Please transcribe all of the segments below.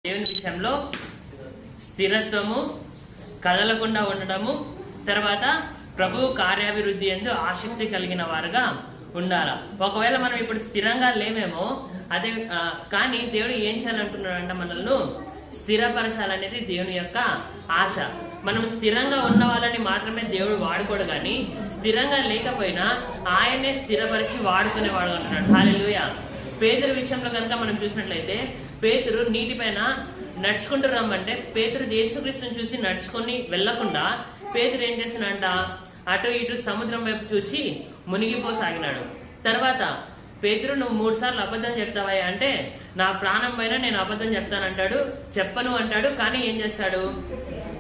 దేవుని విషయంలో స్థిరత్వము, కదలకుండా ఉండటము, తర్వాత ప్రభు కార్యాభివృద్ధి యందు ఆసక్తి కలిగిన వారుగా ఉండాలా. ఒకవేళ మనం ఇప్పుడు స్థిరంగా లేమేమో అదే, కానీ దేవుడు ఏం చేయాలనుకుంటున్నాడంటే మనల్ని స్థిరపరచాలనేది దేవుని యొక్క ఆశ. మనం స్థిరంగా ఉన్న వాళ్ళని మాత్రమే దేవుడు వాడుకోడు, కానీ స్థిరంగా లేకపోయినా ఆయనే స్థిరపరిచి వాడుకునేవాడు అంటున్నాడు. హల్లెలూయా. పేతురు విషయంలో కనుక మనం చూసినట్లయితే, పేతురు నీటిపైన నడుచుకుంటూ రమ్మంటే పేతురు యేసుక్రీస్తుని చూసి నడుచుకొని వెళ్లకుండా పేతురు ఏం చేసినంట, అటు ఇటు సముద్రం వైపు చూసి మునిగిపోసాగినాడు. తర్వాత పేతురు, నువ్వు 3 సార్లు అబద్ధం చెప్తావా అంటే, నా ప్రాణం పైన నేను అబద్ధం చెప్తానంటాడు. చెప్పను అంటాడు, కానీ ఏం చేస్తాడు,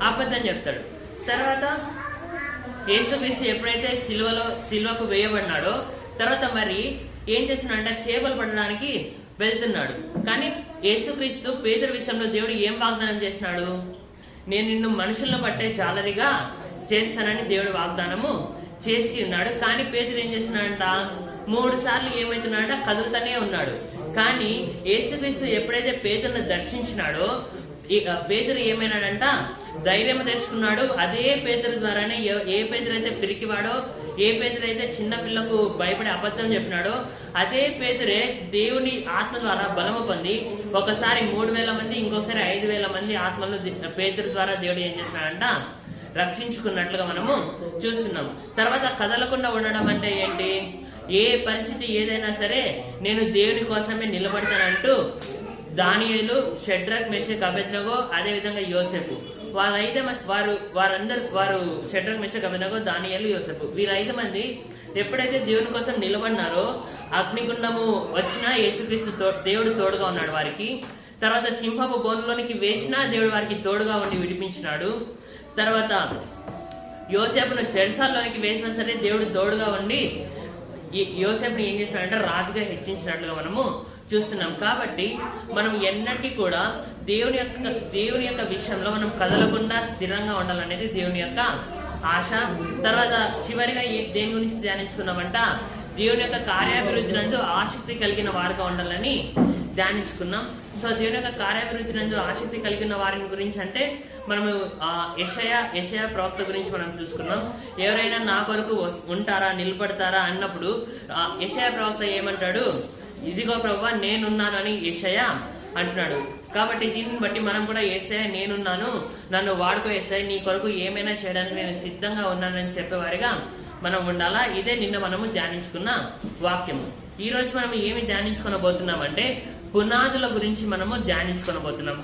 అబద్ధం చెప్తాడు. తర్వాత యేసుక్రీస్తు ఎప్పుడైతే సిలువకు వేయబడినాడో తర్వాత మరి ఏం చేస్తున్నాడంటే చేపలు పట్టడానికి వెళ్తున్నాడు. కానీ యేసుక్రీస్తు పేతురు విషయంలో దేవుడు ఏం వాగ్దానం చేసినాడు, నేను నిన్ను మనుషులను పట్టే జాలరిగా చేస్తానని దేవుడు వాగ్దానము చేసి ఉన్నాడు. కానీ పేతురు ఏం చేస్తున్నాడంట, 3 సార్లు ఏమైతున్నాడంట, కదులుతూనే ఉన్నాడు. కానీ యేసుక్రీస్తు ఎప్పుడైతే పేతురును దర్శించినాడో పేతురు ఏమైనాడంట, ధైర్యం తెచ్చుకున్నాడు. అదే పేతురు ద్వారానే ఏ పేతురు అయితే పిరికివాడో, ఏ పేతురు అయితే చిన్న పిల్లకు భయపడి అబద్ధం చెప్పినాడో, అదే పేతురే దేవుని ఆత్మ ద్వారా బలము పొంది ఒకసారి 3000 మంది, ఇంకోసారి 5000 మంది ఆత్మలు పేతురు ద్వారా దేవుడు ఏం చేస్తున్నాడంట, రక్షించుకున్నట్లుగా మనము చూస్తున్నాం. తర్వాత కదలకుండా ఉండడం అంటే ఏంటి, ఏ పరిస్థితి ఏదైనా సరే నేను దేవుని కోసమే నిలబడతానంటూ దానియేలు, షడ్రక్, మెషక్, అబేద్నెగో, అదే విధంగా యోసేపు, వారు షడ్రక్, మెషక్, అబేద్నెగో, దానియేలు, యోసేపు, వీరు 5 మంది ఎప్పుడైతే దేవుని కోసం నిలబడినారో అగ్నిగుండము వచ్చినా యేసుక్రీస్తు దేవుడు తోడుగా ఉన్నాడు వారికి. తర్వాత సింహపు బోనులోనికి వేసినా దేవుడు వారికి తోడుగా ఉండి విడిపించినాడు. తర్వాత యోసేపును చెరసాల్లోనికి వేసినా సరే దేవుడు తోడుగా ఉండి యోసేపుని ఏం చేసినాడంటే రాజుగా హెచ్చించినట్లుగా మనము చూస్తున్నాం. కాబట్టి మనం ఎన్నటికీ కూడా దేవుని యొక్క విషయంలో మనం కదలకుండా స్థిరంగా ఉండాలనేది దేవుని యొక్క ఆశ. తర్వాత చివరిగా దేని గురించి ధ్యానించుకున్నామంట, దేవుని యొక్క కార్యాభివృద్ధి నందు ఆసక్తి కలిగిన వారుగా ఉండాలని ధ్యానించుకున్నాం. సో దేవుని యొక్క కార్యాభివృద్ధి నందు ఆసక్తి కలిగిన వారిని గురించి అంటే మనము యెషయా ప్రవక్త గురించి మనం చూసుకున్నాం. ఎవరైనా నా కొరకు ఉంటారా, నిలబడతారా అన్నప్పుడు యెషయా ప్రవక్త ఏమంటాడు, ఇదిగో ప్రభువా నేనున్నాను అని యెషయా అంటున్నాడు. కాబట్టి దీనిని బట్టి మనం కూడా యేసయ్యా నేనున్నాను, నన్ను వాడుకో యేసయ్యా, నీ కొరకు ఏమైనా చేయడానికి నేను సిద్ధంగా ఉన్నానని చెప్పేవారిగా మనం ఉండాలా. ఇదే నిన్న మనము ధ్యానించుకున్న వాక్యము. ఈ రోజు మనం ఏమి ధ్యానించుకొనబోతున్నామంటే పునాదుల గురించి మనము ధ్యానించుకొనబోతున్నాం.